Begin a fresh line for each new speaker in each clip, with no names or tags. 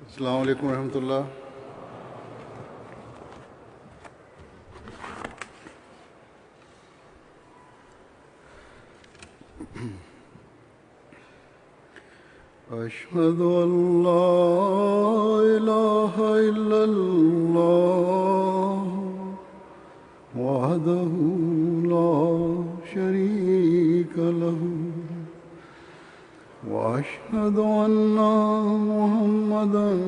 अस्सलामु अलैकुम रहमतुल्लाह। अशहदु अल्ला इलाहा इल्लल्लाह वहदहु ला शरीका लहु वअशहदु अन्ना मुहम्मदन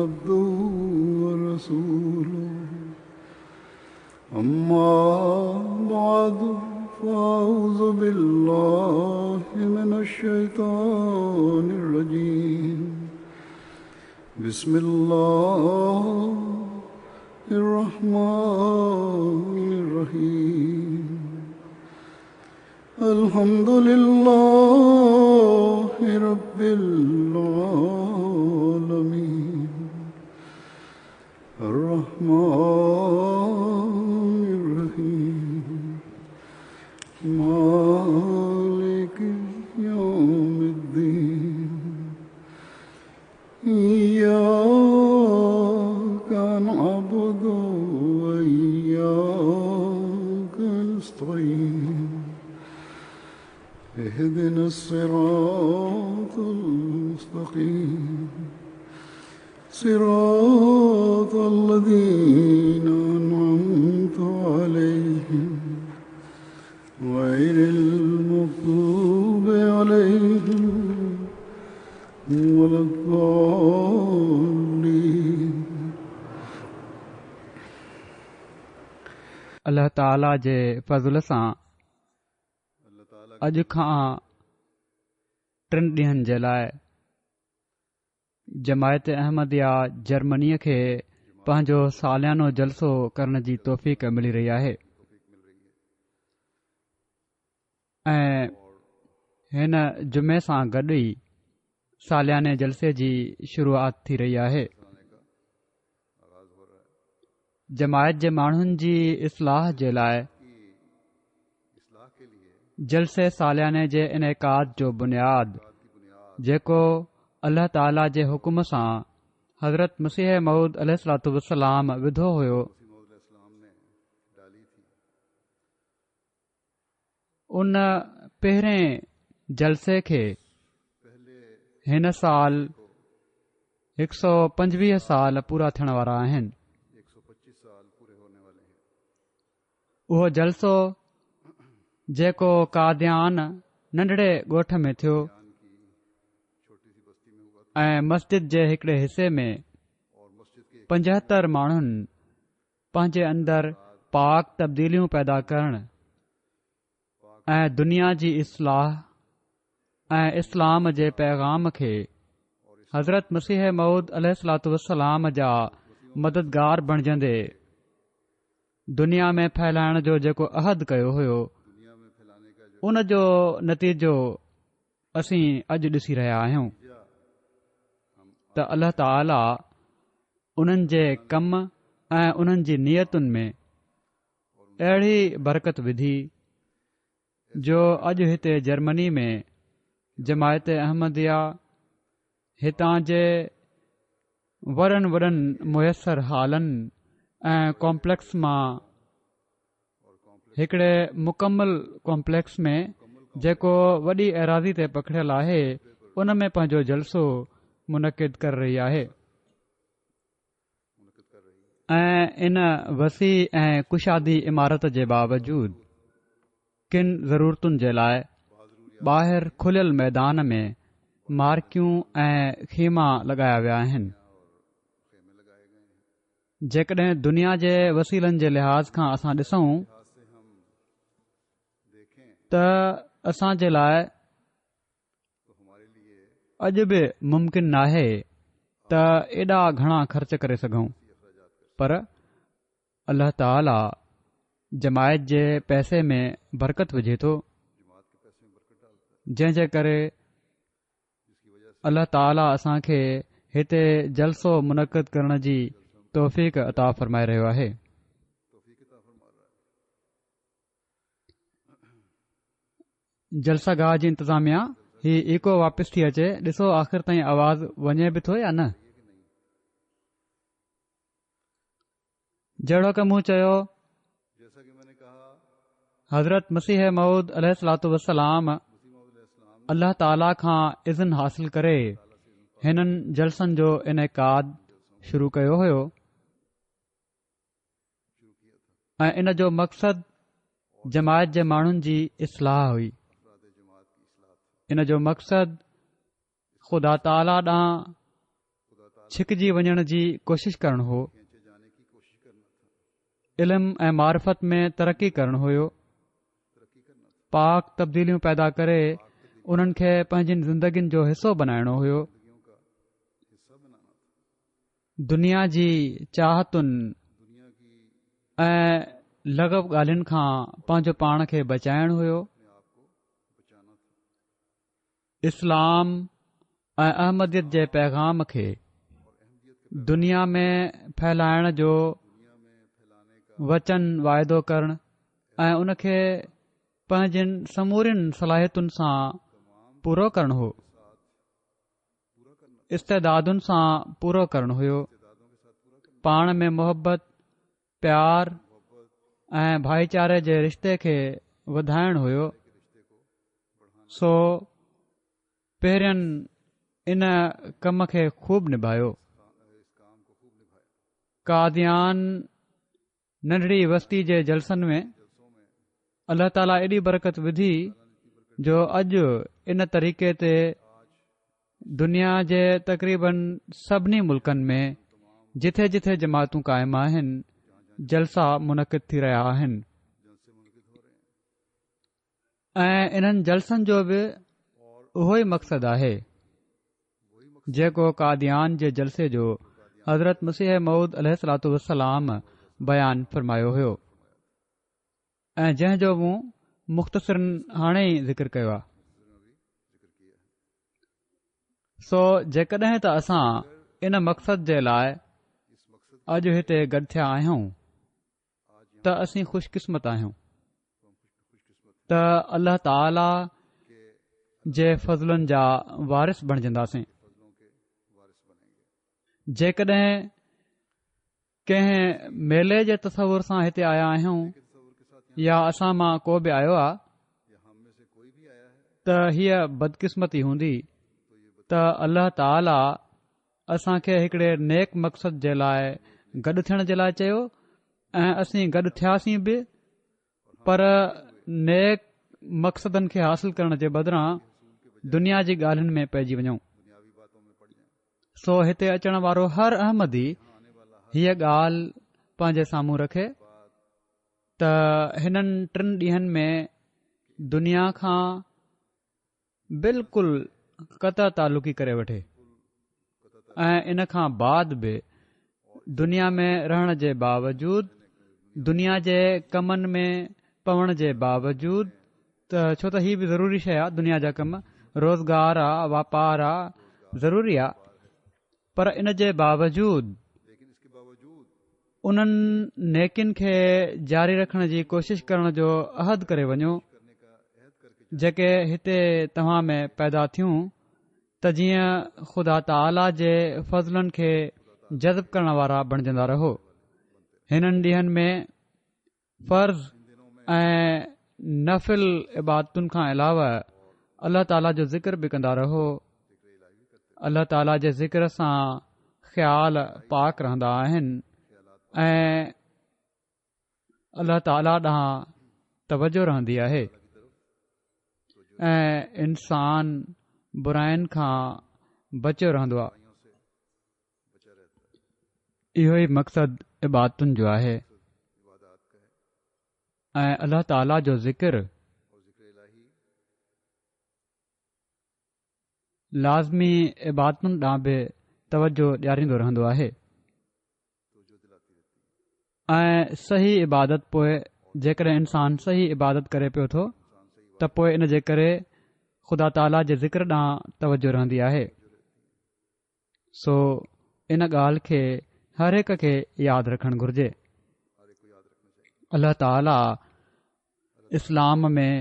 अब्दुहु व रसूलुहु। अम्मा बअदु फ़अऊज़ु बिल्लाहि मिनश शैतानिर रजीम। बिस्मिल्लाहिर रहमानिर रहीम। अल्हम्दुलिल्लाहि रब्बिल आलमीन अर्रहमानिर रहीम मालिकि यौमिद्दीन। इय्याका नअबुदु व इय्याका नस्तईन। اهدنا الصراط المستقيم صراط الذين أنعمت عليهم غير المغضوب عليهم ولا الضالين।
अल्लाह ताला जे फज़ल सां अॼु खां 3 ॾींहनि जे लाइ जमायत अहमदिया जर्मनीअ खे पंहिंजो सालियानो जलसो करण जी तौफ़ीक़ मिली रही आहे ऐं हिन जुमे सां गॾु ई सालियाने जलसे जी शुरूआत थी रही आहे। जमायत जे माण्हुनि जी इस्लाह जे लाइ जलसे सालियाने जे इनेकाद जो बुनियाद जेको अल्लाह ताला जे हुकुम सां हज़रत मसीह मऊद अलैहिस्सलातु वस्सलाम विधो हुयो, उन पहिरें जलसे खे हिन साल 125 साल पूरा थियण वारा आहिनि। उहो जलसो जेको कादियान नंढड़े ॻोठ में थियो ऐं मस्जिद जे हिकिड़े हिसे में 75 माण्हुनि पंहिंजे अंदरि पाक तब्दीलियूं पैदा करणु ऐं दुनिया जी इस्लाह ऐं इस्लाम जे पैगाम खे हज़रत मसीह मऊद अलैहिस्सलातु वस्सलाम जा मददगार बणिजंदे दुनिया में फैलाइण जो जेको अहद कयो हुयो, उन जो नतीजो असीं अॼु ॾिसी रहिया आहियूं त अल्लाह ताला उन्हनि जे कम ऐं उन्हनि जी नियतुनि में अहिड़ी बरकत विधी जो अॼु हिते जर्मनी में जमायत अहमदिया हितां जे वॾनि वॾनि मुयसर हालनि ऐं कॉम्प्लेक्स मां हिकिड़े मुकमल कॉम्प्लेक्स में जेको वॾी एराज़ी ते पखड़ियल आहे, उन में पंहिंजो जलसो मुनक़िद कर रही आहे ऐं इन वसी ऐं कुशादी इमारत जे बावजूद किन ज़रूरतुनि जे लाइ ॿाहिरि खुलियल मैदान में मार्कियूं ऐं खीमा लॻाया विया आहिनि। जेकॾहिं दुनिया जे वसीलनि जे लिहाज़ खां असां ॾिसूं त असां जे लाइ अॼु बि मुमकिन नाहे त एॾा घणा ख़र्च करे सघूं, पर अल्लाह ताला जमायत जे पैसे में बरकत विझे थो, जंहिं जे करे अल्लाह ताला असां खे हिते जलसो मुनक़िद करण जी तौफ़ीक़ अता फ़रमाए रहियो आहे। जलसागाह जी इंतज़ामिया ही इको वापसि थी अचे, ॾिसो आख़िर ताईं आवाज़ वञे बि थो या न। जहिड़ो की मूं चयो,
जैसा कि मैंने कहा
हज़रत मसीह मऊद अलैहिस्सलातु वस्सलाम अल्लाह ताला खां इज़्न हासिल करे हिननि जलसनि जो इनेकाद शुरू कयो हुयो ऐं इन जो मक़सदु जमायत जे माण्हुनि जी इस्लाह हुई। इन जो मक़सदु ख़ुदा ताला ॾांहुं छिकजी वञण जी कोशिश करणु हो, इल्मु ऐं मारिफत में तरक़ी करणु हुयो, पाक तब्दीलियूं पैदा करे उन्हनि खे पंहिंजी ज़िंदगियुनि जो हिसो बनाइणो हुयो, दुनिया जी चाहतुनि ऐं लॻव ॻाल्हियुनि खां पंहिंजो पाण खे बचाइणु हुयो, इस्लाम ऐं अहमदियत जे पैगाम खे दुनिया में फैलाइण जो वचन वाइदो करणु ऐं उन खे पंहिंजनि समूरियुनि सलाहियतुनि सां पूरो करणु हो, इस्तेदादुनि सां पूरो करणु हुयो, पाण में मोहबत, प्यार ऐं भाईचारे जे रिश्ते खे वधाइणु हुयो। सो पहिरियनि इन कम खे खूब निभायो। कादियान नंढड़ी वस्ती जे जलसनि में अल्लाह ताला एॾी बरकत विधी जो अॼु इन तरीक़े ते दुनिया जे तक़रीबन सभिनी मुल्कनि में जिथे जिथे जमातूं क़ाइम आहिनि जलसा मुनक़िद थी रहिया आहिनि ऐं इन्हनि जलसनि जो बि उहो ई मक़सदु आहे जेको कादियान जे जलसे जो हज़रत मसीह मऊद अलैहिस्सलातु वस्सलाम बयानु फ़रमायो हुयो ऐं जंहिं जो मूं मुख़्तसिरन हाणे ई ज़िक्र कयो आहे। सो जेकॾहिं त असां इन मक़सद जे लाइ अॼु हिते गॾु थिया आहियूं त असीं ख़ुशकिस्मत आहियूं त अल्लाह ताला जे फज़लनि जा वारिस बणजंदासीं। जेकॾहिं कंहिं मेले जे तसवुर सां हिते आया आहियूं या असां मां को बि आयो आहे त हीअ बदकिस्मती हूंदी त अल्लाह ताला असांखे हिकिड़े नेक मक़सद जे लाइ गॾु थियण जे लाइ चयो ऐं असीं गॾु थियासीं बि, पर नेक मक़सदनि खे हासिल करण जे बदिरां दुनिया जी ॻाल्हियुनि में पइजी वञूं। सो हिते अचण वारो हर अहमदी हीअ ॻाल्हि पंहिंजे साम्हूं रखे त हिननि 3 ॾींहनि में दुनिया खां बिल्कुलु क़त तालुकी करे वठे ऐं इन खां बाद बि दुनिया में रहण जे बावजूदु, दुनिया जे कमनि में पवण जे बावजूदु, त छो त हीअ बि ज़रूरी शइ आहे, दुनिया जा कम, रोज़गार आहे, वापार आहे, ज़रूरी आहे, पर इन जे बावजूदु उन्हनि नेकिन खे जारी रखण जी कोशिश करण जो अहद करे वञो जेके हिते तव्हां में पैदा थियूं त जीअं ख़ुदा ताला जे फज़लनि खे जज़ब करण वारा बणजंदा रहो। हिननि ॾींहनि में फ़र्ज़ ऐं नफ़िल इबादतुनि खां अलावा अल्लाह ताला जो ज़िक्र बि कंदा रहो। अल्लाह ताला जे ज़िक्र सां ख़्याल पाक रहंदा आहिनि ऐं अल्लाह ताला ॾांहुं तवजो रहंदी आहे ऐं इंसान बुराइनि खां बचियो रहंदो आहे। इहो ई मक़सदु इबादतुनि जो आहे ऐं अल्लाह ताला जो ज़िक्र लाज़मी इबादतुनि ॾांहुं बि तवजो ॾियारींदो रहंदो आहे ऐं सही इबादत पोइ जेकॾहिं इंसान सही इबादत करे पियो थो त पोइ इन जे करे ख़ुदा ताला जे ज़िक्र ॾांहुं तवजो रहंदी आहे। सो इन ॻाल्हि खे हर हिक खे यादि रखणु घुर्जे। अल्लाह ताला इस्लाम में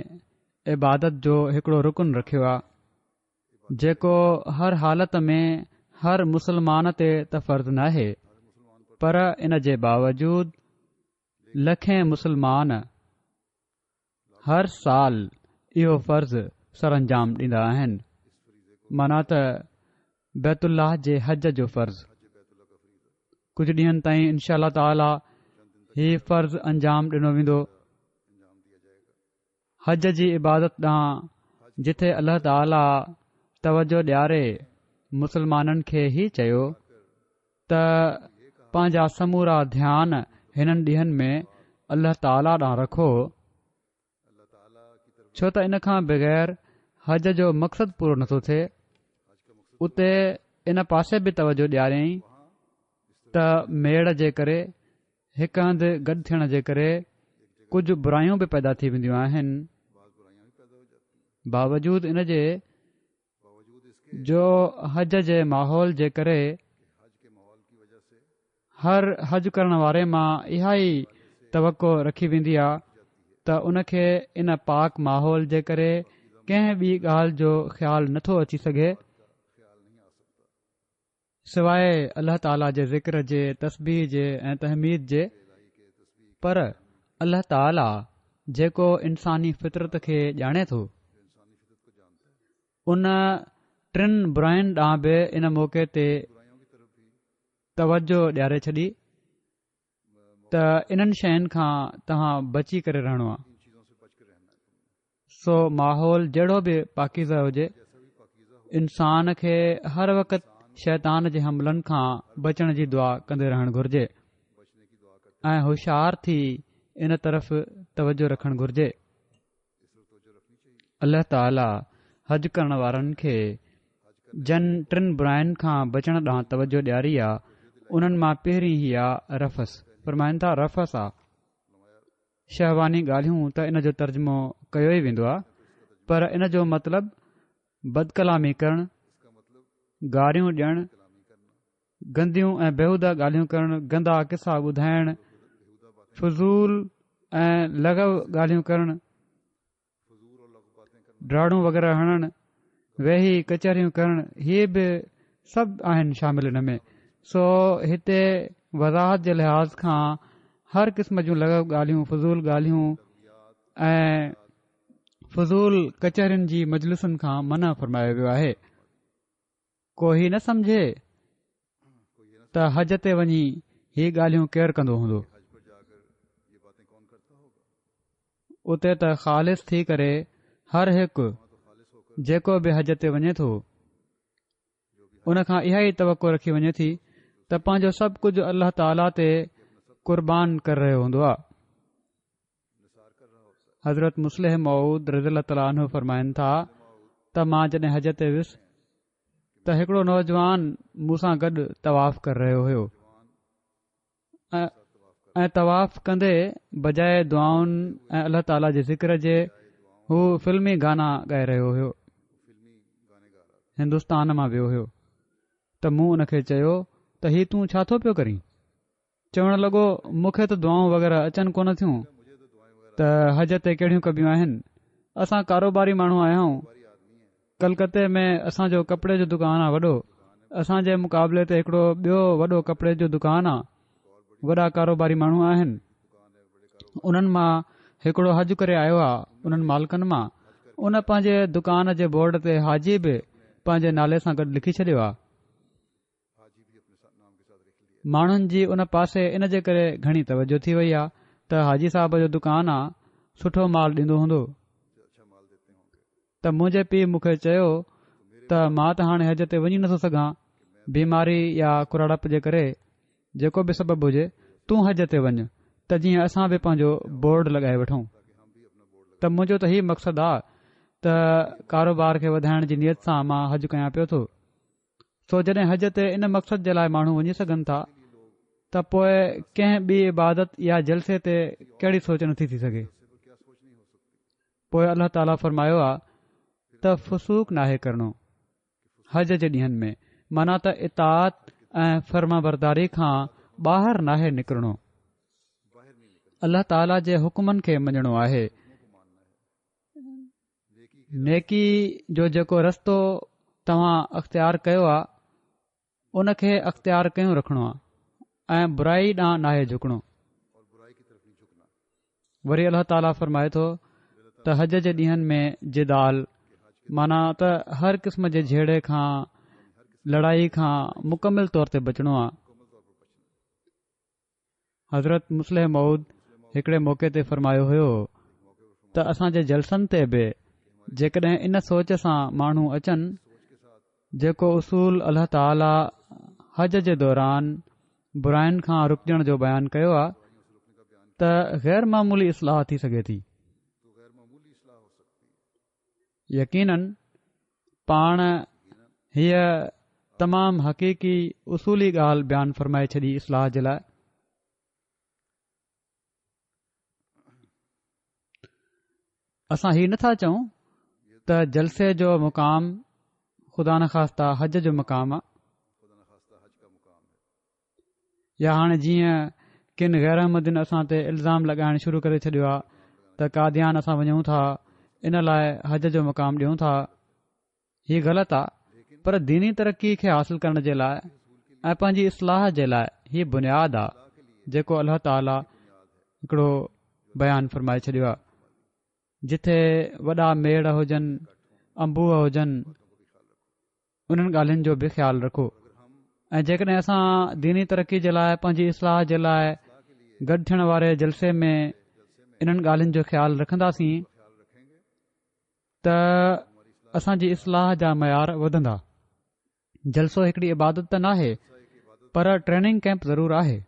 इबादत जो हिकिड़ो रुकन रखियो आहे जेको हर हालत में हर मुसलमान ते त फ़र्ज़ु नाहे, पर इन जे बावजूदु लखें मुस्लमान हर साल इहो फ़र्ज़ सरअंजाम ॾींदा आहिनि, माना त बैतुल्लाह जे हज जो फ़र्ज़। कुझु ॾींहनि ताईं इनशा अल्लाह ताला हीउ फ़र्ज़ अंजाम ॾिनो वेंदो। हज जी इबादत ॾांहुं जिथे अल्लाह ताला तवजो ॾियारे मुसलमाननि खे ई चयो त पंहिंजा समूरा ध्यान हिननि ॾींहनि में अल्लाह ताला ॾांहुं रखो, छो त इन खां बग़ैर हज जो मक़सदु पूरो नथो थिए। उते इन पासे बि तवजो ॾियारियईं त मेड़ जे करे हिकु हंधि गॾु थियण जे करे कुझु बुरायूं बि पैदा थी वेंदियूं आहिनि। बावजूद इन जे जो हज जे माहौल जे करे हर हज करण वारे मां इहा ई तवको रखी वेंदी आहे त उन खे इन पाक माहौल जे करे कंहिं ॿी ॻाल्हि जो ख़्यालु नथो अची सघे सवाइ अल्लाह ताला जे ज़िक्र जे, तस्बीह जे ऐं तहमीद जे। पर अल्लाह ताला जेको इंसानी फितरत खे ॼाणे थो, उन टिनि बुराइनि ॾांहुं बि इन मौक़े ते तवजो ॾियारे छॾी त इन्हनि शयुनि खां तव्हां बची करे रहणो आहे। सो माहौल जहिड़ो बि पाकीज़ा हुजे, इंसान खे हर वक़्तु शैतान जे हमलनि खां बचण जी दुआ कंदे रहणु घुर्जे ऐं होशियार थी इन तरफ़ तवजो रखणु घुर्जे। अल्लाह ताला हज करण वारनि खे जन टिनि बुराइनि खां बचण ॾांहुं तवजो ॾियारी आहे। उन्हनि मां पहिरीं ई आहे रफ़स। फरमाइनि था रफ़स आहे शहवानी ॻाल्हियूं, त इन जो तर्जुमो कयो ई वेंदो आहे, पर इन जो मतिलबु बदकलामी करणु, गारियूं ॾियणु, गंदियूं ऐं बेहूदा ॻाल्हियूं करणु, गंदा किसा ॿुधाइणु, फज़ूल ऐं लग़व ॻाल्हियूं करणु, ड्राड़ूं वग़ैरह हणणु, वेही कचहरियूं करणु, हीअ बि सभु आहिनि शामिल इन में। सो हिते वज़ाहत जे लिहाज़ खां हर क़िस्म जूं लॻव ॻाल्हियूं, फज़ूल ॻाल्हियूं ऐं फज़ूल कचहरियुनि जी मजलिसुनि खां मना फ़रमायो वियो आहे। को ही न सम्झे त हज ते वञी ही ॻाल्हियूं केरु कंदो हूंदो। उते त ख़ालिस थी करे हर हिकु जेको बि हज ते वञे थो, उन खां इहा ई तवको रखी वञे थी त पंहिंजो सभु कुझु अल्लाह ताला ते क़ुर्बान करे रहियो हूंदो आहे। हज़रत मुस्लिह मऊद रज़ियल्लाहु तआला अन्हु फरमाइनि था त मां जॾहिं हज ते वियुसि त हिकिड़ो नौजवान मूंसां गॾु तवाफ़ करे रहियो हुयो ऐं तवाफ़ कंदे बजाए दुआउनि ऐं अल्लाह ताला जे ज़िक्र जे हू फ़िल्मी गाना ॻाए रहियो हुयो। हिंदुस्तान मां वियो हुयो त मूं उन खे चयो त ही तूं छा थो पियो करीं? चवण लॻो मूंखे त दुआऊं वग़ैरह अचनि कोन थियूं त हज ते कहिड़ियूं कबियूं आहिनि। असां कारोबारी माण्हू आया आहियूं। कलकते में असांजो कपिड़े जो दुकानु आहे वॾो। असांजे मुक़ाबले ते हिकिड़ो ॿियो वॾो कपिड़े जो दुकानु आहे। वॾा कारोबारी माण्हू आहिनि। उन्हनि मां हिकिड़ो हज करे आयो आहे। उन्हनि मालिकनि मां उन पंहिंजे दुकान जे बोर्ड ते हाजी बि पंहिंजे नाले सां गॾु लिखी छॾियो आहे। माण्हुनि जी उन पासे इन जे करे घणी तवजो थी वई आहे त हाजी साहब जो दुकानु आहे, सुठो माल ॾींदो हूंदो। त मुंहिंजे पीउ मूंखे चयो त मां त हाणे हज ते वञी नथो सघां, बीमारी या कुराड़प जे करे, जेको बि सबबु हुजे, तूं हज ते वञ त जीअं असां बि पंहिंजो बोर्ड लॻाए वठूं। त मुंहिंजो त हीउ मक़सदु आहे त कारोबार खे वधाइण जी नियत सां मां हज कयां पियो थो। सो जॾहिं हज ते इन मक़सद जे लाइ माण्हू वञी सघनि था त पोइ कंहिं ॿी इबादत या जलसे ते कहिड़ी सोच नथी थी सघे। पोइ अल्लाह ताला फरमायो आहे त फसूक नाहे करणो हज जे ॾींहनि में, माना त इताअत ऐं फर्मा बरदारी खां ॿाहिरि नाहे निकिरणो। अल्लाह ताला जे हुकुमनि खे मञणो आहे। नेकी जो जेको रस्तो तव्हां अख़्तियार कयो आहे उन खे अख़्तियार कयूं रखणो आहे ऐं बुराई ॾांहुं नाहे झुकणो। वरी अल्लाह ताला फरमाए थो त हज जे ॾींहनि में जिदाल माना त हर क़िस्म जे झेड़े खां लड़ाई खां मुकमिल तौर ते बचणो आहे। हज़रत मुस्लिम मऊद हिकड़े मौक़े ते फरमायो हुयो त असांजे जलसनि ते बि जेकॾहिं इन सोच सां माण्हू अचनि जेको उसूल अल्लाह ताला हज जे दौरान बुराइनि खां रुकजण जो बयानु कयो आहे त गैर मामूली इस्लाह थी सघे थी। यकीनन पाण हीअ तमामु हक़ीक़ी उसूली ॻाल्हि बयानु फ़रमाए छॾी इस्लाह जे लाइ। असां हीउ नथा चऊं त जलसे जो मुक़ाम ख़ुदा न ख़ास्ता हज जो मुक़ाम आहे, या हाणे जीअं किन गैर अहमदिन असां ते इल्ज़ाम लॻाइण शुरू करे छॾियो आहे त कादियान असां वञूं था इन लाइ हज जो मुक़ाम ॾियूं था। हीउ ग़लति आहे, पर दीनी तरक़ी खे हासिल करण जे लाइ ऐं पंहिंजी इस्लाह जे लाइ हीउ बुनियादु आहे जेको अल्लाह ताला हिकिड़ो बयानु फ़रमाए छॾियो आहे। जिथे वॾा मेड़ हुजनि, अंबूह हुजनि, उन्हनि ॻाल्हियुनि जो बि ख़्यालु रखो। ऐं जेकॾहिं असां दीनी तरक़ी जे लाइ पंहिंजी इस्लाह जे लाइ गॾु थियण वारे जलसे में इन्हनि ॻाल्हियुनि जो ख़्यालु रखंदासीं त असांजी इस्लाह जा मयार वधंदा। जलसो हिकिड़ी इबादत त नाहे, पर ट्रेनिंग कैम्प ज़रूरु आहे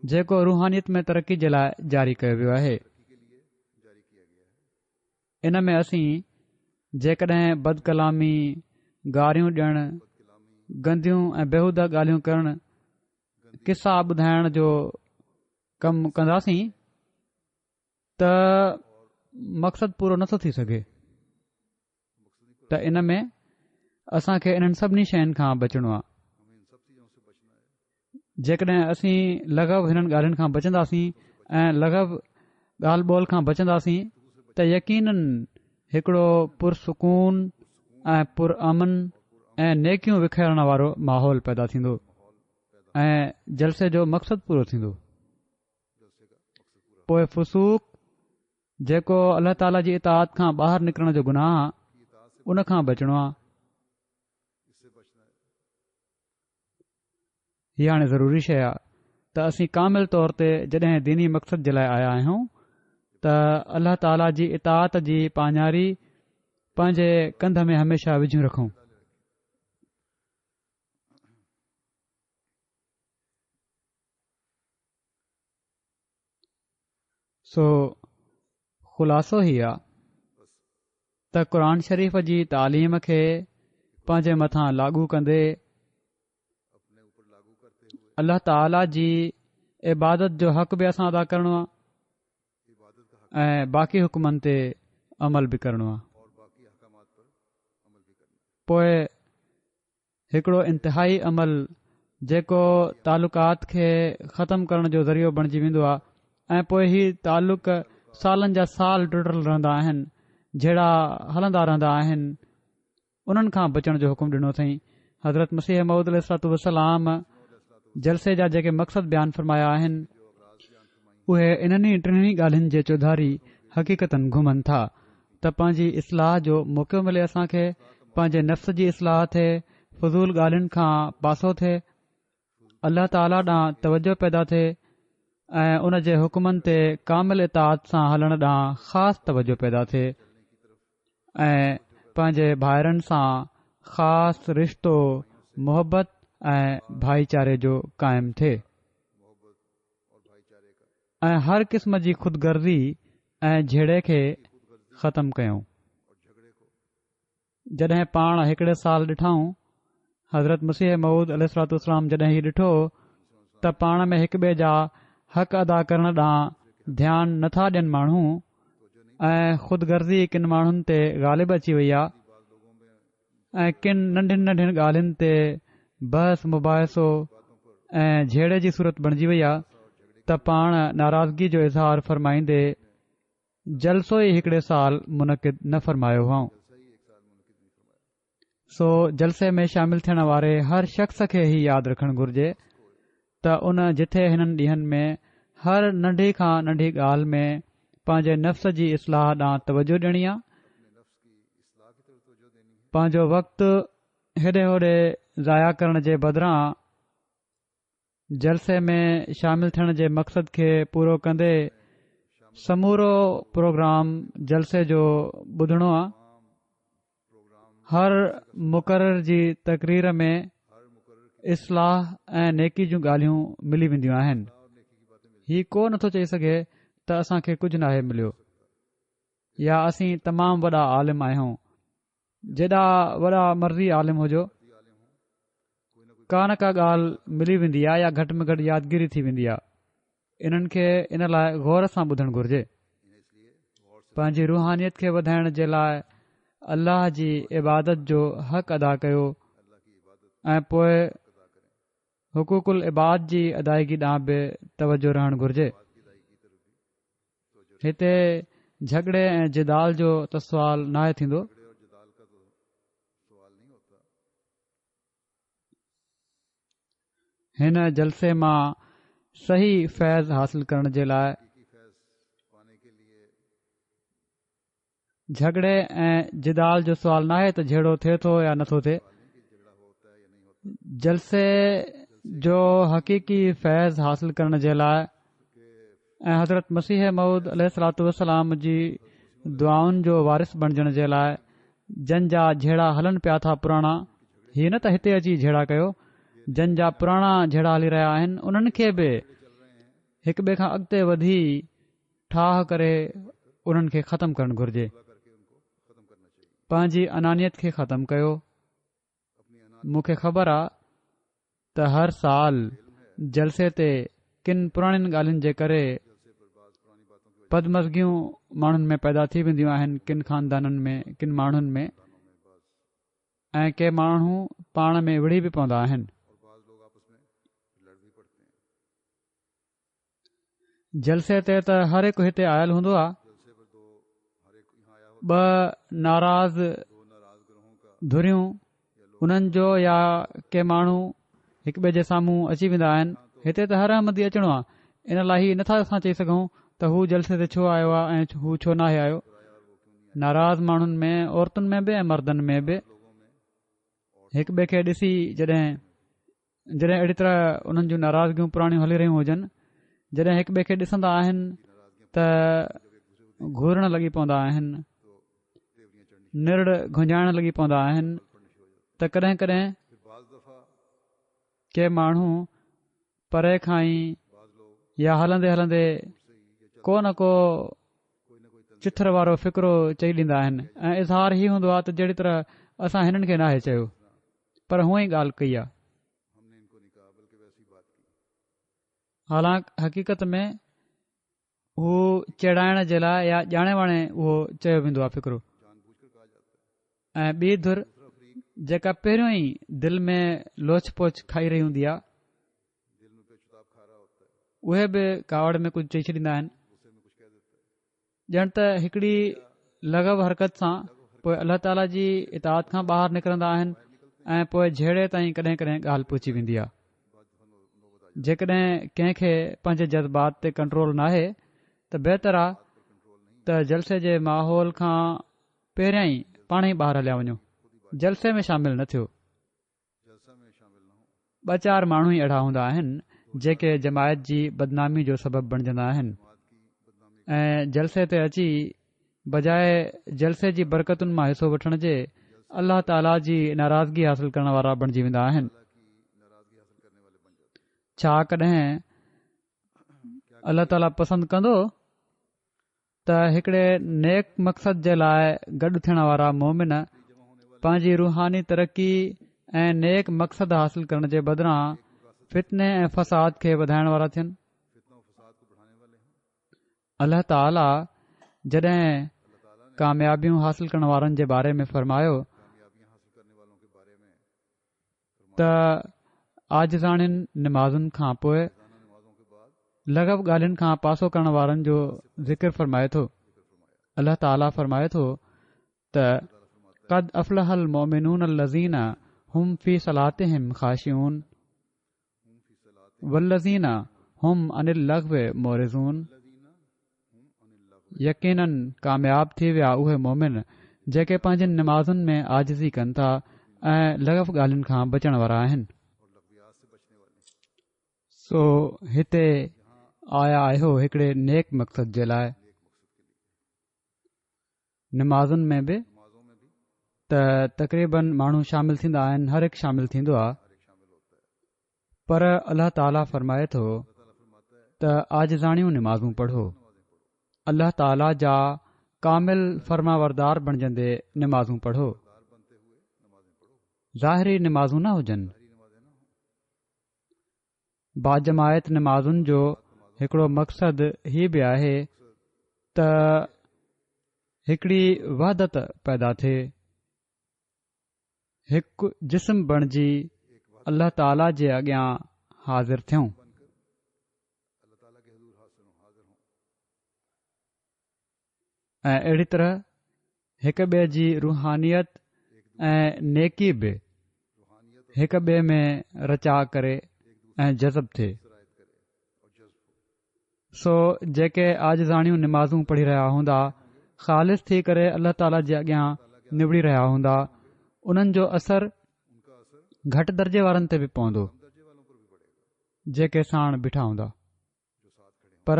जेको रूहानियत में तरक़ी जे लाइ जारी कयो वियो आहे। इन में असीं जेकॾहिं बदकलामी, गारियूं ॾियणु, गंदियूं ऐं बेहूदा ॻाल्हियूं करणु, किसा ॿुधाइण जो कमु कंदासीं त मक़सदु पूरो नथो थी सघे। त इन में असांखे इन्हनि सभिनी शयुनि खां बचणो आहे। जेकॾहिं असीं लॻव हिननि ॻाल्हियुनि खां बचंदासीं ऐं लॻव ॻाल्हि ॿोल खां बचंदासीं त यकीनन हिकिड़ो पुरसकून ऐं पुरअमन ऐं नेकियूं विखेरण वारो माहौल पैदा थींदो ऐं जलसे जो मक़सदु पूरो थींदो। पोइ फुसूक जेको अल्लाह ताला जी इताअत खां ॿाहिरि निकिरण जो गुनाह आहे उन खां बचणो आहे। हीअ हाणे ज़रूरी शइ आहे त असीं कामिल तौर ते जॾहिं दीनी मक़सद जे लाइ आया आहियूं त अल्लाह ताला जी इताअत जी पाञारी पंहिंजे कंध में हमेशा विझी रखूं। सो ख़ुलासो ही आहे त क़ुर शरीफ़ जी तालीम खे पंहिंजे मथां लागू कंदे अल्लाह ताला जी इबादत जो हक़ बि असां अदा करणो आहे ऐं बाक़ी हुकुमनि ते अमल बि करणो आहे। पोइ हिकिड़ो इंतिहाई अमल जेको तालुकात खे ख़तमु करण जो ज़रियो बणिजी वेंदो आहे ऐं पोइ ही तालुक सालनि जा साल टुटल रहंदा आहिनि, जहिड़ा हलंदा रहंदा आहिनि, उन्हनि खां बचण जो हुकुम ॾिनो अथई। हज़रत मसीह मऊद अलैहिस्सलाम जलसे जा जेके मक़सद बयानु फ़रमाया आहिनि उहे इन्हनि टिनी ॻाल्हियुनि जे चौधारी हक़ीक़तनि घुमनि था त पंहिंजी इस्लाह जो मौक़ो मिले, असांखे पंहिंजे नफ़्स जी इस्लाह थिए, फज़ूल ॻाल्हियुनि खां पासो थिए, अल्लाह ताला ॾांहुं तवजो पैदा थिए ऐं उन जे हुकुमनि ते कामिल इताअत सां हलण ॾांहुं ख़ासि तवजो पैदा थिए ऐं पंहिंजे भाइरनि सां ख़ासि रिश्तो, मुहबत ऐं भाईचारे जो क़ाइमु थिए ऐं हर क़िस्म जी ख़ुदगर्ज़ी ऐं झेड़े खे ख़तमु कयूं। जॾहिं पाण हिकिड़े साल ॾिठऊं, हज़रत मसीह मऊद अलैहिस्सलाम जॾहिं हीउ ॾिठो त पाण में हिक ॿिए जा हक़ अदा करण ॾांहुं ध्यानु नथा ॾियनि माण्हू ऐं ख़ुदगर्ज़ी किन माण्हुनि ते ग़ालिब अची वई आहे ऐं किन नंढियुनि नंढियुनि ॻाल्हियुनि ते बहस मुबाहिसो ऐं झेड़े जी सूरत बणिजी वई आहे त पाण नाराज़गी जो इज़हार फ़रमाईंदे जलसो ई हिकिड़े साल मुनक़िद न फ़रमायो हुआ। सो जलसे में शामिल थियण वारे हर शख़्स खे ही यादि रखणु घुर्जे त उन जिथे हिननि ॾींहनि में हर नंढी खां नंढी ॻाल्हि में पंहिंजे नफ़्स जी इस्लाह ॾांहुं तवजो ॾियणी आहे, पंहिंजो वक़्तु हेॾे होॾे ज़ाया करण जे बदिरां जलसे में शामिल थियण जे मक़सद खे पूरो कंदे समूरो प्रोग्राम जलसे जो ॿुधणो आहे। हर मुक़रर जी तक़रीर में इस्लाह ऐं नेकी जूं ॻाल्हियूं मिली वेंदियूं आहिनि। हीउ को नथो चई सघे त असांखे कुझु नाहे मिलियो या असीं तमामु वॾा आलिम आहियूं। जेॾा वॾा मर्ज़ी आलिम हुजो, का न का ॻाल्हि मिली वेंदी आहे या घटि में घटि यादगिरी थी वेंदी आहे। इन्हनि खे इन लाइ गौर सां ॿुधणु घुर्जे। पंहिंजी रूहानियत खे वधाइण जे लाइ अल्लाह जी इबादत जो हक़ अदा कयो ऐं पोइ हुकूकुल इबाद जी अदायगी ॾांहुं बि तवजो रहणु घुर्जे। हिते झगड़े ऐं जिदाल जो त सुवाल नाहे थींदो। हिन जलसे मां सही फैज़ हासिल करण जे लाइ झगड़े ऐं जिदाल जो सुवाल नाहे त जहिड़ो थिए थो या नथो थिए। जलसे जो हक़ीक़ी फैज़ हासिल करण जे लाइ ऐं हज़रत मसीह मऊद अलैहिस्सलातु वस्सलाम जी दुआउनि जो वारिस बणजण जे लाइ जन जा जहिड़ा हलनि पिया था पुराणा, हीअ न त हिते अची जहिड़ा कयो, जन जा पुराणा जहिड़ा हली रहिया आहिनि उन्हनि खे बि हिक ॿिए खां अॻिते वधी ठाह करे उन्हनि खे ख़तमु करणु घुर्जे। पंहिंजी अनानियत खे ख़तमु कयो। मूंखे ख़बर आहे त हर साल जलसे ते किन पुराणियुनि ॻाल्हियुनि जे करे बदमज़गियूं माण्हुनि में पैदा थी वेंदियूं आहिनि, किन ख़ानदाननि में, किन माण्हुनि में, ऐं के माण्हू पाण में विढ़ी बि पवंदा आहिनि। जलसे ते त हर हिकु हिते आयल हूंदो आहे। ॿ नाराज़ धुरियूं उन्हनि जो या के माण्हू हिक ॿिए जे साम्हूं अची वेंदा आहिनि। हिते त हर अहमदी अचणो आहे। इन लाइ ही नथा असां चई सघूं त हू जलसे ते छो आयो आहे ऐं हू छो नाहे आयो। नाराज़ माण्हुनि में, औरतुनि में बि ऐं मर्दनि में बि हिक ॿिए खे ॾिसी जॾहिं अहिड़ी तरह उन्हनि जूं नाराज़गियूं पुराणियूं हली रहियूं हुजनि, जॾहिं हिक ॿिए खे ॾिसंदा आहिनि त घूरण लॻी पवंदा आहिनि, निर घुंजाइण लॻी पवंदा आहिनि त कॾहिं कॾहिं के माण्हू परे खां ई या हलंदे हलंदे को न को चिथर वारो फ़िक्रो चई ॾींदा आहिनि ऐं इज़हार ही हूंदो आहे त जहिड़ी तरह असां हिननि खे नाहे चयो, पर हूअं ई ॻाल्हि कई आहे। हालांकि हक़ीक़त में हू चेड़ाइण जे लाइ या ॼाणे वाणे उहो चयो वेंदो आहे फ़िक्रो। ऐं ॿी धुर जेका पहिरियों ई दिलि में लोच पोच खाई रही हूंदी आहे, उहे बि कावड़ में कुझु चई छॾींदा आहिनि। ॼण त हिकिड़ी लॻव हरकत सां पोइ अल्लाह ताला जी इताद खां ॿाहिरि निकिरंदा आहिनि ऐं पोइ जहिड़े ताईं कॾहिं कॾहिं ॻाल्हि पहुची वेंदी आहे। जेकॾहिं कंहिंखे पंहिंजे जज़्बात ते कंट्रोल नाहे त बहितर आहे त जलसे जे माहौल खां पहिरियां ई पाण ई ॿाहिरि हलिया वञो, जलसे में शामिल न थियो। ॿ चार माण्हू ई अहिड़ा हूंदा आहिनि जेके जमायत जी बदनामी जो सबबु बणजंदा आहिनि ऐं जलसे ते अची बजाए जलसे जी बरकतुनि मां हिसो वठण जे अल्लाह ताला जी नाराज़गी हासिल करण वारा बणिजी वेंदा आहिनि। छा कॾहिं अल्लाह ताला पसंदि कंदो त हिकिड़े नेक मक़सद जे लाइ गॾु थियण वारा मोमिन पंहिंजी रूहानी तरक़ी ऐं नेक मक़सद हासिल करण जे बदिरां फितने ऐं फ़साद खे वधाइण वारा थियनि? अल्लाह ताला जॾहिं कामयाबियूं हासिल करण वारनि जे बारे में फ़रमायो त आजिज़ाणियुनि निमाज़ुनि खां पोइ लॻव ॻाल्हियुनि खां पासो करण वारनि जो ज़िक्र फ़रमाए थो। अल्लाह ताला फ़रमाए थो त क़द अफ़लहल मोमिनून लज़ीन हुम फ़ी सलातिहिम ख़ाशिऊन वल्लज़ीन हुम अनिल लग़्व मोरिज़ून। यकीनन कामयाब थी विया उहे मोमिन जेके पंहिंजनि निमाज़ुनि में आजिज़ी कनि था ऐं लग़फ़ ॻाल्हियुनि खां बचण वारा आहिनि। सो हिते आया आहियो हिकिड़े नेक मक़सद जे लाइ। निमाज़ुनि में बि त तक़रीबन माण्हू शामिल थींदा आहिनि, हर हिकु शामिल थींदो आहे, पर अल्लाह ताला फ़रमाए थो त आजिज़ाणियूं निमाज़ूं पढ़ो। अल्लाह ताला जा कामिल फरमावरदार बणजंदे निमाज़ूं पढ़ो। ज़ाहिरी निमाज़ूं न हुजनि। बाजमायत निमाज़ुनि जो हिकिड़ो मक़सद ही बि आहे त हिकिड़ी वहदत पैदा थिए, हिकु जिस्म बणिजी अल्लाह ताला जे अॻियां हाज़िर थियूं। ऐं अहिड़ी तरह हिक ॿिए जी रूहानियत ऐं नेकी बि हिक ॿिए में रचा करे ऐं जज़ब थिए। सो जेके आजिज़ाणियूं निमाज़ूं पढ़ी रहिया हूंदा, ख़ालिस थी करे अल्लाह ताला जे अॻियां निबड़ी रहिया हूंदा, उन्हनि जो असर घटि दर्जे वारनि ते बि पवंदो जेके साण बीठा हूंदा। पर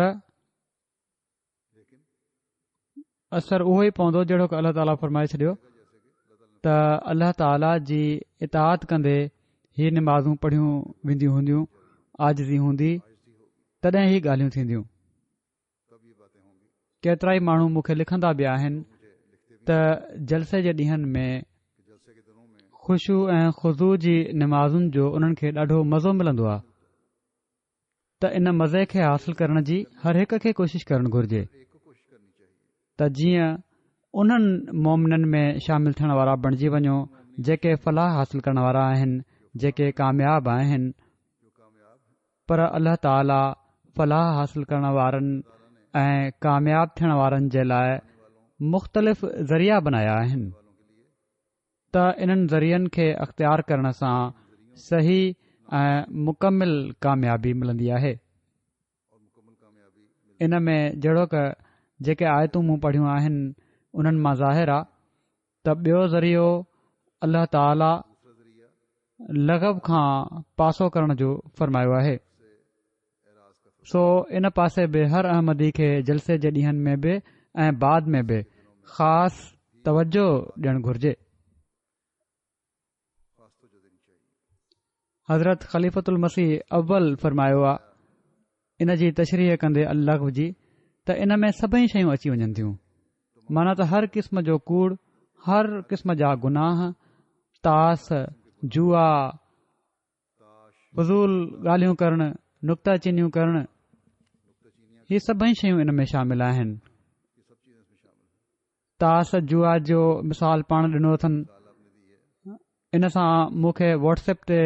असर उहो ई पवंदो जहिड़ो की अल्लाह ताला फ़रमाए छॾियो त अल्लाह ताला जी इताअत कंदे ही निमाज़ूं पढ़ियूं वेंदियूं हूंदियूं, आजिज़ी हूंदी, तॾहिं ही ॻाल्हियूं थींदियूं। केतिरा ई माण्हू मूंखे लिखंदा बि आहिनि त जलसे जे ॾींहनि में ख़ुशू ऐं ख़ुज़ू जी निमाज़ुनि जो उन्हनि खे ॾाढो मज़ो मिलंदो आहे, त इन मज़े खे हासिल करण जी हर हिक खे कोशिश करणु घुर्जे त जीअं उन्हनि मोमिननि में शामिल थियण वारा बणिजी वञो जेके फलाह हासिल करण वारा आहिनि, जेके कामयाब आहिनि। पर अल्लाह ताला फलाह हासिल करण वारनि ऐं कामयाब थियण वारनि जे लाइ मुख़्तलिफ़ ज़रिया बनाया आहिनि त इन्हनि ज़रियनि खे अख़्तियार करण सां सही ऐं मुकमिल कामयाबी मिलंदी आहे। इन में जहिड़ो क जेके आयतूं मूं पढ़ियूं आहिनि उन्हनि मां ज़ाहिर आहे त ॿियो ज़रियो अल्लाह ताला लग़ब खां पासो करण जो फ़रमायो आहे। सो इन पासे बि हर अहमदी खे जलसे जे ॾींहनि में बि ऐं बाद में बि ख़ासि तवजो ॾियणु घुर्जे। हज़रत ख़लीफ़तुल मसीह अव्वल फ़रमायो आहे इन जी तशरीह कंदे अल्लाह जी त इन में सभई शयूं अची वञनि थियूं, माना त हर क़िस्म जो कूड़, हर क़िस्म जा गुनाह, तास, जुआ, फज़ूल ॻाल्हियूं करणु, नुक्ताचीनियूं करणु, ही सभई शयूं इन में शामिल आहिनि। तास जुआ जो मिसाल पाण ॾिनो अथनि। इन सां मूंखे व्हाट्सएप ते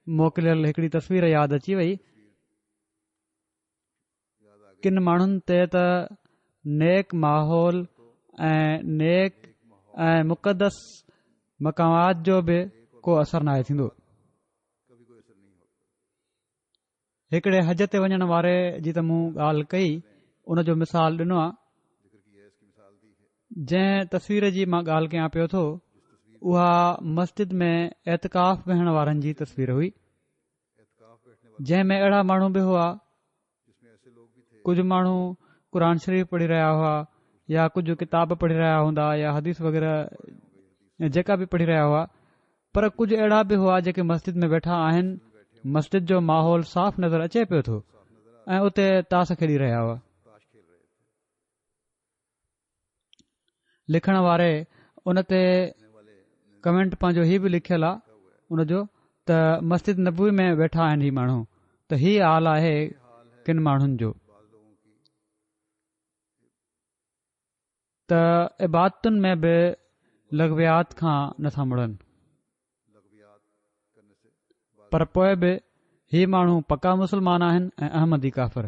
मोकिलियल हिकिड़ी तस्वीर यादि अची वई। किन माण्हुनि ते त नेक माहौल ऐं नेक ऐं मुक़दस मक़ामात जो बि को असर नाहे थींदो। हिकिड़े हज ते वञण वारे जी त मूं ॻाल्हि कई, उन जो मिसाल ॾिनो आहे। जंहिं तस्वीर जी मां ॻाल्हि कयां पियो थो, उहा मस्जिद में एतकाफ़ वेहण वारनि जी तस्वीर हुई, जंहिं में अहिड़ा माण्हू बि हुआ, कुझु माण्हू क़ुर शरीफ़ पढ़ी रहिया हुआ या कुझु किताब पढ़ी रहिया हूंदा या हदीस वग़ैरह जेका बि पढ़ी रहिया हुआ, पर कुझु अहिड़ा बि हुआ जेके मस्जिद में वेठा आहिनि। मस्जिद जो माहौल साफ़ नज़र अचे पियो थो ऐं उते ताश खेॾी रहिया हुआ। लिखण वारे उन ते कमेंट पंहिंजो ही बि लिखियलु आहे उनजो त मस्जिद नबवी में वेठा आहिनि ही माण्हू, त ही हाल आहे किन माण्हुनि जो त इबादतुनि में बि लग़वियात खां नथा मुड़नि। पर पोइ बि ही माण्हू पका मुस्लमान आहिनि ऐं अहमदी काफ़िर।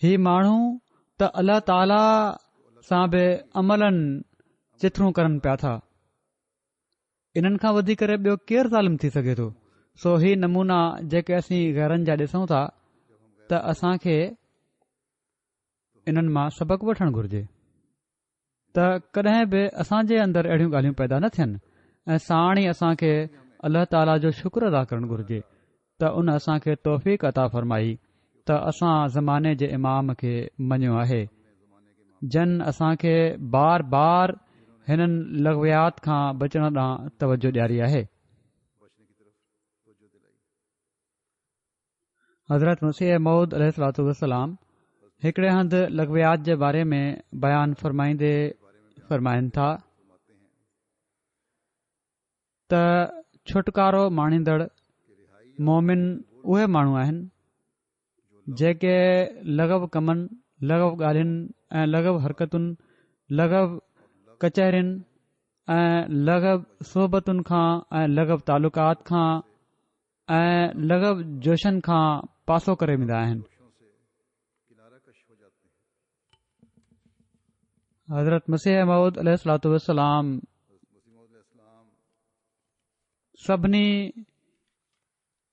ही माण्हू त अल्लाह ताला सां बि अमलनि चिथरूं करनि पिया था। इन्हनि खां वधीक ॿियो केरु ज़ालिम थी सघे थो। सो ही नमूना जेके असीं गैरनि जा ॾिसूं था त असां खे इन्हनि मां सबक़ु वठणु घुर्जे त कॾहिं बि असांजे अंदरि अहिड़ियूं ॻाल्हियूं पैदा न थियनि ऐं साण ई असांखे अल्लाह ताला जो शुक्र अदा करणु घुर्जे त उन असांखे तौफ़ीक़ अता फ़रमाई त असां ज़माने जे इमाम खे मञियो आहे जन असांखे बार बार हिननि लग़वियात खां बचण ॾांहुं तवजो ॾियारी आहे। हज़रत मसीह मऊद अलैहिस्सलातु वस्सलाम हिकिड़े हंधि लग़वियात जे बारे में बयानु फ़रमाईंदे फ़रमाइनि था त छुटकारो माणींदड़ मोमिन उहे माण्हू आहिनि जेके लग़व कमनि लग़व ॻाल्हियुनि ऐं लग़व हरकतुनि लग़व कचहरियुनि ऐं लग़व सोहबतुनि खां ऐं लग़व तालुकात खां ऐं लग़व जोशनि खां पासो करे वेंदा आहिनि। हज़रत मसीह मऊद अलैहिस्सलातु वस्सलाम सभिनी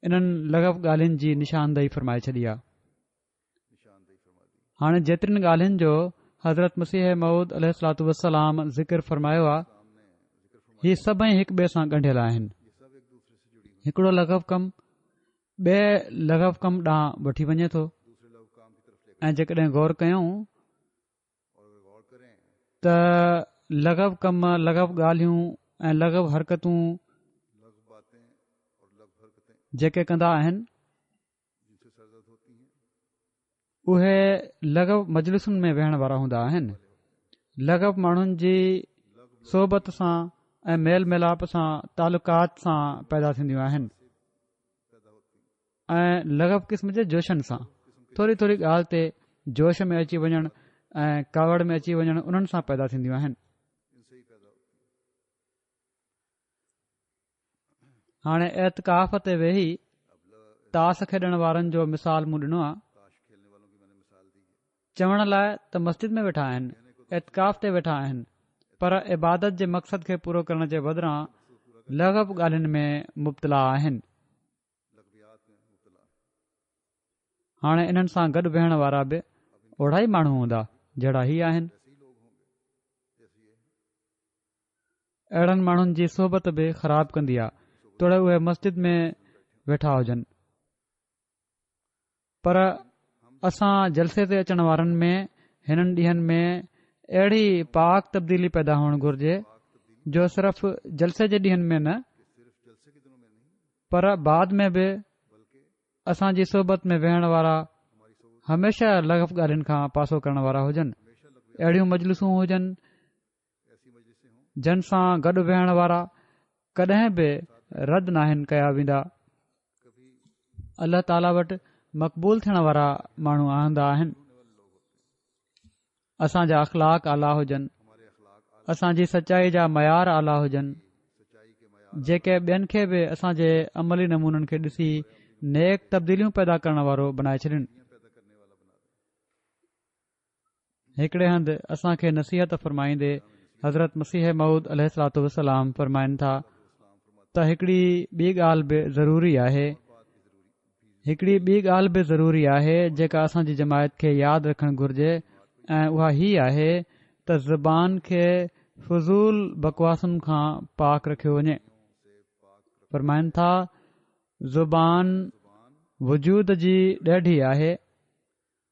इन्हनि लग़व ॻाल्हियुनि जी निशानदेही फ़रमाए छॾी आहे। हाणे जेतिरनि ॻाल्हियुनि जो हज़रत मसीह मऊद अलैहिस्सलातु वस्सलाम ज़िक्र फ़रमायो आहे ही सभई हिक ॿिए सां ॻंढियल आहिनि। हिकिड़ो लग़व कमु ॿिए लग़व कमु ॾांहुं वठी वञे थो ऐं जेकॾहिं गौर कयूं त लग़व कम लग़व ॻाल्हियूं ऐं लग़व हरकतूं जेके कंदा आहिनि उहे लग़व मजलिसुनि में वेहण वारा हूंदा आहिनि। लग़व माण्हुनि जी सोहबत सां ऐं मेल मिलाप सां तालुकात सां पैदा थींदियूं आहिनि ऐं लग़व क़िस्म जे जोशनि सां थोरी थोरी ॻाल्हि ते जोश में अची वञणु ऐं कावड़ में अची वञणु उन्हनि सां पैदा थींदियूं आहिनि। हाणे एतकाफ़ ते वेही ताश खेॾण वारनि जो मिसाल मूं ॾिनो आहे चवण लाइ त मस्जिद में वेठा आहिनि एतकाफ़ ते वेठा आहिनि पर इबादत जे मक़सद खे पूरो करण जे बदिरां लग़व ॻाल्हियुनि में मुब्तला आहिनि। हाणे इन्हनि सां गॾु वेहण वारा बि ओढ़ा ई माण्हू हूंदा जहिड़ा ही आहिनि। अहिड़नि माण्हुनि जी सोहबत बि ख़राब कंदी आहे तोड़े उहे मस्जिद में वेठा हुजनि पर असां जलसे ते अचण वारनि में हिननि ॾींहनि में अहिड़ी पाक तब्दीली पैदा हुअणु घुर्जे जो सिर्फ़ जलसे जे ॾींहनि में न पर बाद में बि असांजी सोहबत में वेहण वारा हमेशा लग़व ॻाल्हियुनि खां पासो करण वारा हुजनि। अहिड़ियूं मजलिसूं हुजनि जन सां गॾु वेहण वारा कॾहिं बि रद्द नाहिनि कया वेंदा। अल्लाह ताला वटि मक़बूल थियण वारा माण्हू आहंदा आहिनि। असांजा अख़लाक आला हुजनि असांजी सचाई जा मयार आला हुजनि जेके ॿियनि खे बि असांजे अमली नमूननि खे ॾिसी नेक तब्दीलियूं पैदा करण वारो बनाए छॾनि। हिकिड़े हंधि असांखे नसीहत फ़रमाईंदे हज़रत मसीह मऊद अलैहिस्सलातु वस्सलाम फ़रमाइनि था त हिकिड़ी ॿी ॻाल्हि बि ज़रूरी आहे जेका असांजी जमायत खे यादि रखणु घुर्जे ऐं उहा ही आहे त ज़ुबान खे फज़ूल बकवासुनि खां पाक रखियो वञे। फ़रमाइनि था ज़ुबान वजूद जी ॾेढी आहे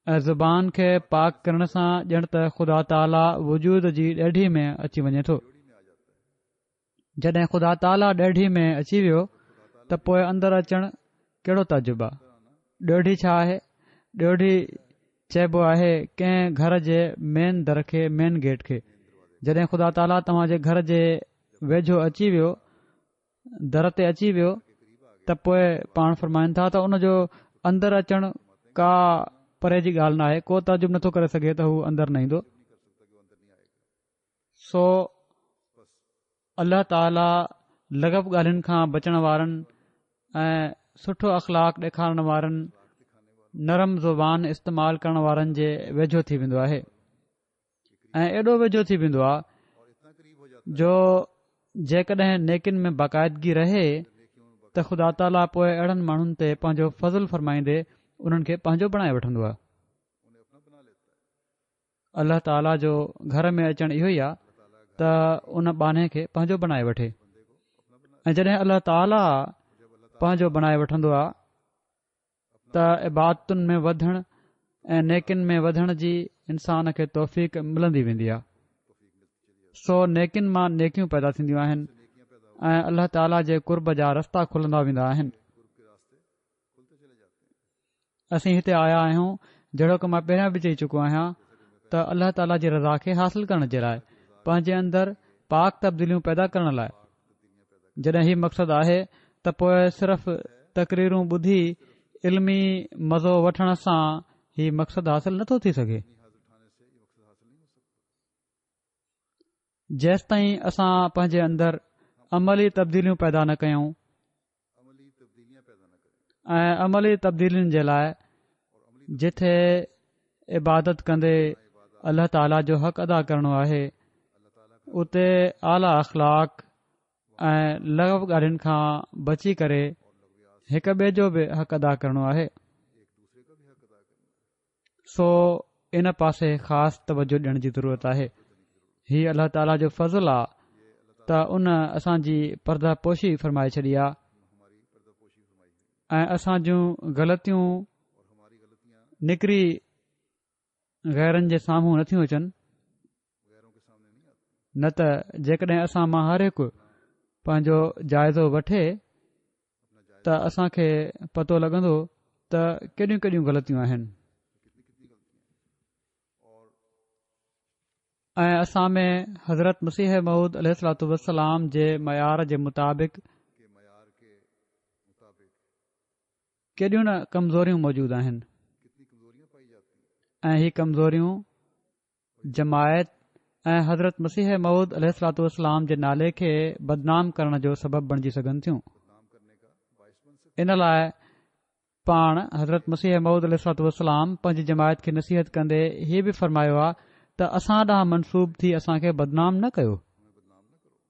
ऐं ज़ुबान खे पाक करण सां ॼण त ख़ुदा ताला वजूद जी ॾेढी में अची वञे थो। जॾहिं ख़ुदा ताला ॾेढी में अची वियो त पोइ अंदरि अचणु कहिड़ो ताजुब आहे। ॾोढी छा आहे? ॾोढी चइबो आहे कंहिं घर जे मेन दर खे मेन गेट खे। जॾहिं ख़ुदा ताला तव्हां जे घर जे वेझो अची वियो दर ते अची वियो त पोइ पाण फ़रमाइनि था त उन जो अंदरि अचणु का परे जी ॻाल्हि न आहे। को ताजुब नथो करे सघे त हू अंदरि न ईंदो। सो अल्लाह ताला लग़व ॻाल्हियुनि खां बचण वारनि ऐं सुठो अख़लाक ॾेखारण वारनि नरम ज़ुबान इस्तेमालु करण वारनि जे वेझो थी वेंदो आहे ऐं एॾो वेझो थी वेंदो आहे जो जेकॾहिं नेकिन में बाक़ाइदगी रहे त ख़ुदा ताला पोइ अहिड़नि माण्हुनि ते पंहिंजो फज़ल फ़रमाईंदे उन्हनि खे पंहिंजो बणाए वठंदो आहे। अल्लाह ताला जो घर में अचणु इहो ई आहे त उन बाने खे पंहिंजो बणाए वठे। ऐं जॾहिं अल्लाह ताला पंहिंजो बणाए वठंदो आहे त इबादतुनि में वधण ऐं नेकिन में वधण जी इंसान खे तौफ़ीक़ मिलंदी वेंदी आहे। सो नेकिन मां नेकियूं पैदा थींदियूं आहिनि ऐं अल्लाह ताला जे कुर्ब जा रस्ता खुलंदा वेंदा आहिनि। असीं हिते आया आहियूं, जहिड़ो की मां पहिरियां बि चई चुको आहियां, त अल्लाह ताला जी रज़ा खे हासिल करण जे लाइ, पंहिंजे अंदरि पाक तब्दीलियूं पैदा करण लाइ। जॾहिं हीउ मक़सदु आहे त पोइ सिर्फ़ तक़रीरूं ॿुधी इल्मी मज़ो वठण सां हीउ मक़सदु हासिल नथो थी सघे। जेसि ताईं असां पंहिंजे अंदरि अमली तब्दीलियूं पैदा न कयूं ऐं अमली तब्दीलियुनि जे लाइ जिथे इबादत कंदे अल्लाह ताला जो हक़ अदा करणो आहे, उते आला अख़लाक ऐं लग़व ॻाल्हियुनि खां बची करे हिक ॿिए जो बि हक़ अदा करणो आहे। सो इन पासे ख़ासि तवजो ॾियण जी ज़रूरत आहे। हीउ अल्लाह ताला जो फज़ल आहे त उन असांजी पर्दा पोशी फरमाए छॾी आहे ऐं असां जूं ग़लतियूं निकिरी गैरनि जे साम्हूं नथियूं अचनि। न त जेकॾहिं असां मां हर हिकु पंहिंजो जाइज़ो वठे त असांखे पतो लॻंदो त केॾियूं केॾियूं ग़लतियूं आहिनि ऐं असां में हज़रत मसीह मऊद अलैहिस्सलातु वस्सलाम जे मयार जे मुताबिक़ केॾियूं न कमज़ोरियूं मौजूदु आहिनि ऐं ही कमज़ोरियूं जमायत ऐं हज़रत मसीह मऊद अलैहिस्सलातु वस्सलाम जे नाले खे बदनाम करण जो सबबु बणिजी सघनि थियूं। इन लाइ पाण हज़रत मसीह मऊद अलैहिस्सलातु वस्सलाम पंहिंजी जमायत खे नसीहत कंदे हीउ बि फ़रमायो आहे त असां ॾांहुं मनसूब थी असांखे बदनाम न कयो।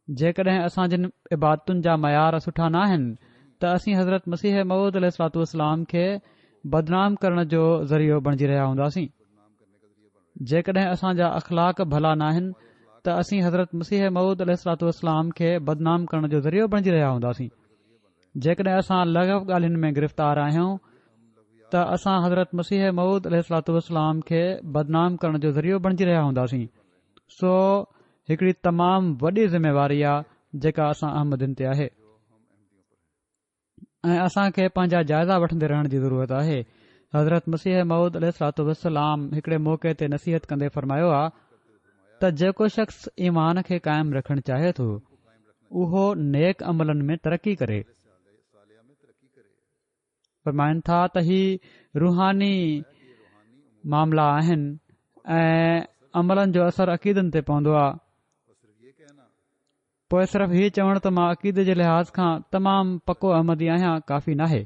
जेकॾहिं असां जिन इबादतुनि जा मयार सुठा न आहिनि त असीं हज़रत मसीह मऊद अलैहिस्सलातु वस्सलाम खे बदनाम करण जो ज़रियो बणिजी रहिया हूंदासीं। जेकॾहिं असांजा अख़लाक भला न आहिनि त असीं हज़रत मसीह मऊद अलैहिस्सलातु वस्सलाम खे बदनाम करण जो ज़रियो बणिजी रहिया हूंदासीं। जेकॾहिं असां लग़व ॻाल्हियुनि में गिरफ़्तार आहियूं त असां हज़रत मसीह मऊद अलैहिस्सलातु वस्सलाम खे बदनाम करण जो ज़रियो बणिजी रहिया हूंदासीं। सो हिकिड़ी तमामु वॾी ज़िम्मेवारी आहे जेका असां अहमदिन ते आहे ऐं असांखे पंहिंजा जाइज़ा वठंदे रहण जी ज़रूरत आहे। हज़रत मसीह मऊद अलैहिस्सलातु वस्सलाम हिकिड़े मौक़े ते नसीहत कंदे फ़रमायो आहे त जेको शख़्स ईमान खे क़ाइमु रखणु चाहे थो उहो नेक अमलनि में तरक़ी करे। फ़रमाइनि था त ही रूहानी मामला आहिनि ऐं अमलनि जो असरु अक़ीदनि ते पवंदो आहे। पोइ सिर्फ़ हीउ चवणु त मां अक़ीदे जे लिहाज़ खां तमामु पको अहमदी आहियां काफ़ी नाहे।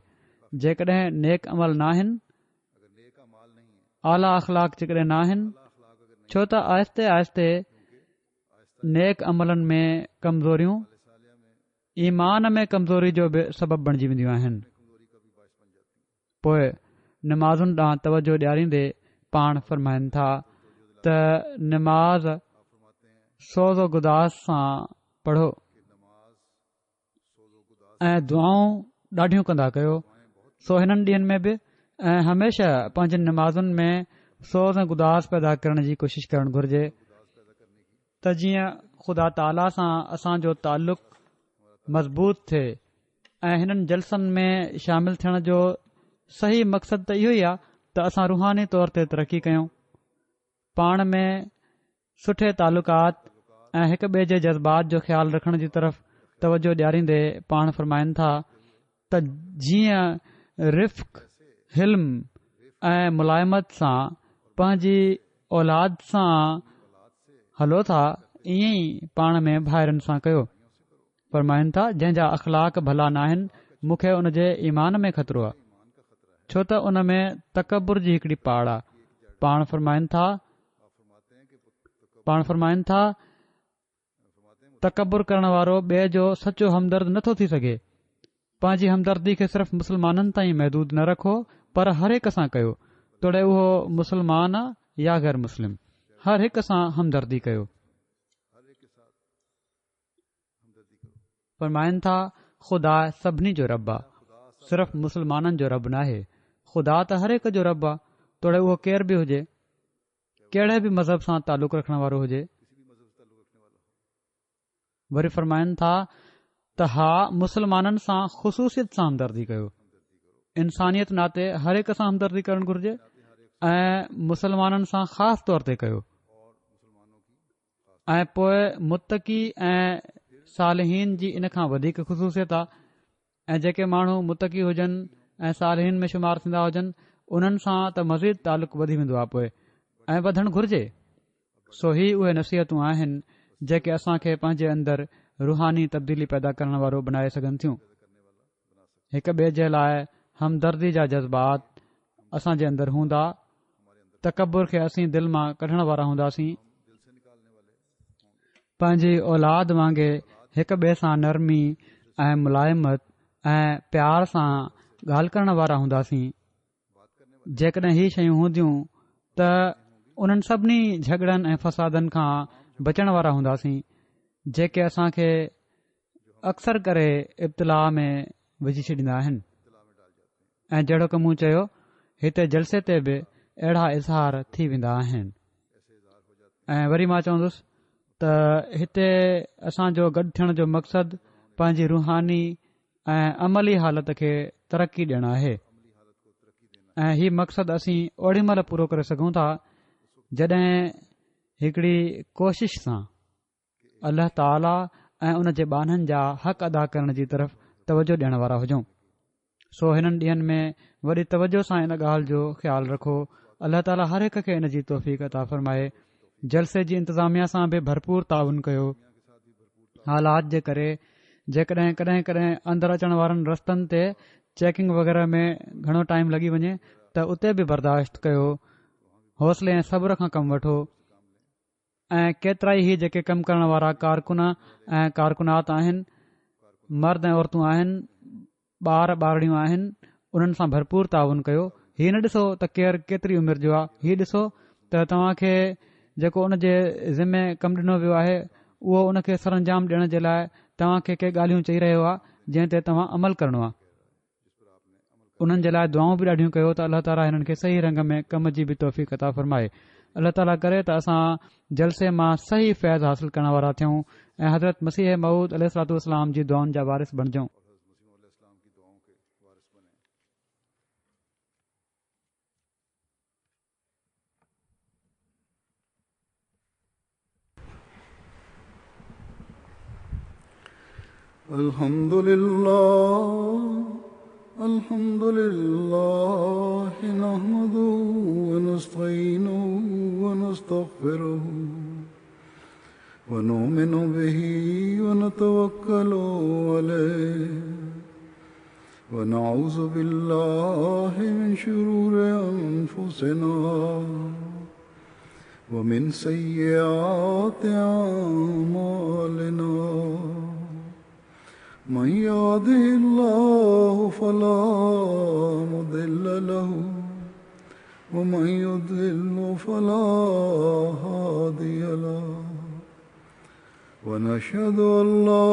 जेकॾहिं नेक अमल न आहिनि, आला अख़लाक जेकॾहिं न आहिनि, छो त आहिस्ते आहिस्ते नेक अमलनि में कमज़ोरियूं ईमान में कमज़ोरी जो बि सबबु बणिजी वेंदियूं आहिनि। पोइ नमाज़ुनि ॾांहुं तवजो ॾियारींदे पाण फ़रमाइनि था त नमाज़ सोज़ो गुदास सां पढ़ो ऐं दुआऊं ॾाढियूं कंदा कयो। सो हिननि ॾींहनि में बि ऐं हमेशा पंहिंजी नमाज़ुनि में सोज़ ऐं गुदास पैदा करण जी कोशिशि करणु घुर्जे त जीअं ख़ुदा ताला सां असांजो ताल्लुक़ मज़बूत थिए। ऐं हिननि जलसनि में शामिल थियण जो सही मक़सदु त इहो ई आहे त असां रुहानी तौर ते तरक़ी कयूं, पाण में सुठे तालुक़ात ऐं हिक ॿिए जे जज़्बात जो ख़्यालु रखण जी तरफ़ तवजो ॾियारींदे पाण फ़रमाइनि था त जीअं रिफ़्क़ हिल्म ऐं मुलायमत सां पंहिंजी औलाद सां हलो था, ईअं ई पाण में भाइरनि सां कयो। फ़रमाइनि था जंहिंजा अख़लाक भला न आहिनि, मूंखे उन जे ईमान में ख़तरो आहे, छो त उन में तकबुर जी हिकिड़ी पाड़ आहे। पाण फ़रमाइनि था तकबुर करण वारो ॿिए जो सचो हमदर्द नथो थी सघे। पंहिंजी हमदर्दी खे सिर्फ़ मुस्लमाननि ताईं महदूद न रखो, पर हर हिक सां कयो, तोड़े उहो मुस्लमान आहे या गैर मुस्लिम। हर हिक सां हमदर्दी कयो। फरमाइनि था ख़ुदा सभिनी जो रब आहे, सिर्फ़ मुस्लमाननि जो रब नाहे। ख़ुदा त हर हिक जो रब आहे, तोड़े उहो केर बि हुजे, कहिड़े बि मज़हब सां तालुक़ रखण वारो हुजे। वरी फरमाइनि था त हा, मुस्लमाननि सां ख़ुसूसियत सां हमदर्दी कयो। इंसानियत नाते हर हिक सां हमदर्दी करणु घुर्जे ऐं मुस्लमाननि सां ख़ासि तौर ते कयो। ऐं पोइ मुतक़ी ऐं सालिहीन जी इन खां वधीक ख़ुसूसियत आहे। ऐं जेके माण्हू मुतक़ी हुजनि ऐं सालिहीन में शुमार थींदा हुजनि, उन्हनि सां त मज़ीद तालुक़ वधी वेंदो आहे पोइ ऐं वधणु घुर्जे। सो ही उहे नसीहतूं आहिनि जेके असां खे पंहिंजे अंदरि रुहानी तब्दीली पैदा करण वारो बनाए सघनि थियूं। हिक ॿिए जे लाइ हमदर्दी जा जज़्बात असां जे अंदरि हूंदा, तकबुर खे असीं दिलि मां कढण वारा हूंदासीं, पंहिंजी औलाद वांगुरु हिक ॿिए सां नरमी ऐं मुलायमत ऐं प्यार सां ॻाल्हि करण वारा हूंदासीं। जेकॾहिं ही शयूं हूंदियूं त उन्हनि सभिनी झगड़नि ऐं फसादनि खां बचण वारा हूंदासीं जेके असां खे अक्सर करे इब्तिला में विझी छॾींदा आहिनि। ऐं जहिड़ो की मूं चयो, हिते जलसे ते बि अहिड़ा इज़हार थी वेंदा आहिनि। ऐं वरी मां चवंदुसि त हिते असांजो गॾु थियण जो मक़सदु पंहिंजी रुहानी ऐं अमली हालत खे तरक़ी ॾियणु आहे। ऐं हीउ मक़सदु असीं ओड़ी महिल पूरो करे सघूं था जॾहिं हिकिड़ी कोशिश सां अल्लाह ताला ऐं उन जे बाननि जा हक़ अदा करण जी तरफ़ तवजो ॾियण वारा हुजूं। सो हिननि ॾींहनि में वॾी तवजो सां इन ॻाल्हि जो ख़्यालु रखो। अल्लाह ताला हर हिक खे इन जी तौफ़ीक़ अता फ़रमाए। जलसे जी इंतिज़ामिया सां बि भरपूर ताउन कयो। हालात जे करे जेकॾहिं कॾहिं कॾहिं अंदरि अचण वारनि रस्तनि ते चेकिंग वग़ैरह में घणो टाइम लॻी वञे त उते बि बर्दाश्त कयो। हौसले ऐं सब्र खां कमु वठो। ऐं केतिरा ई जेके कमु करण वारा कारकुन ऐं कारकुनात आहिनि, मर्द ऐं औरतूं आहिनि, ॿार ॿारड़ियूं आहिनि, उन्हनि सां भरपूर ताउन कयो। हीअ न ॾिसो त केरु केतिरी उमिरि जो आहे, हीअ ॾिसो त तव्हां खे जेको उन जे ज़िमे कमु ॾिनो वियो आहे उहो उन खे सरअंजाम ॾियण जे लाइ तव्हां खे के ॻाल्हियूं चई रहियो आहे जंहिं ते तव्हां अमल करणो आहे। उन्हनि जे लाइ दुआऊं बि ॾाढियूं कयो त अल्लाह ताला हिननि खे सही रंग में कम जी बि तौफ़ीक़ अता फ़रमाए। अल्लाह ताला करे त असां जलसे मां सही फैज़ हासिल करण वारा थियूं ऐं हज़रत मसीह मऊद अलैहिस्सलातु वस्सलाम जी दुआउनि जा वारिस बणिजूं।
अल्हम्दुलिल्लाह नहमदुहु व नस्तईनुहु व नस्तगफिरुहु व नुमिनु बिही व नतवक्कलु अलैहि व नऊज़ु बिल्लाहि मिन शुरूरि अनफुसिना व मिन सय्यिआति अअमालिना। मन यहदिहिल्लाहु फला मुदिल्ल लहु व मन युद्लिल्हु फला हादिय लहु व नशहदु अन ला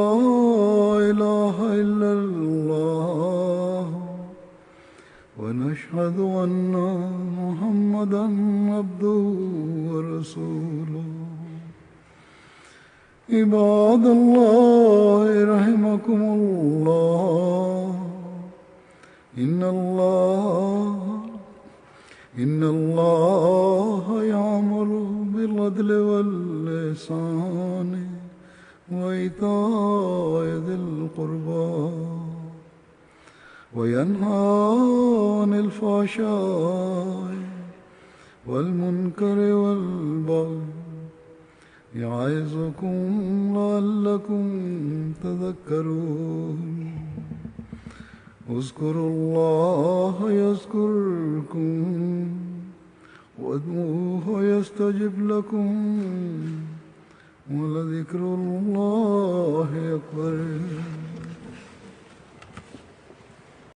इलाहा इल्लल्लाह व नशहदु अन्ना मुहम्मदन अब्दुहु व रसूलुहु। इबादल्लाह रहमकुमुल्लाह इन्नल्लाह यअमुरु बिल अदलि वल इहसानि व इताइ दिल कुर्बा व यन्हा अनिल फहशाइ वल मुनकरि वल बग़य यअज़ुकुम लअल्लकुम तज़क्करून। उज़्कुरुल्लाह यज़्कुरकुम वदऊहु यस्तजिब लकुम व लज़िक्रुल्लाहि अकबर।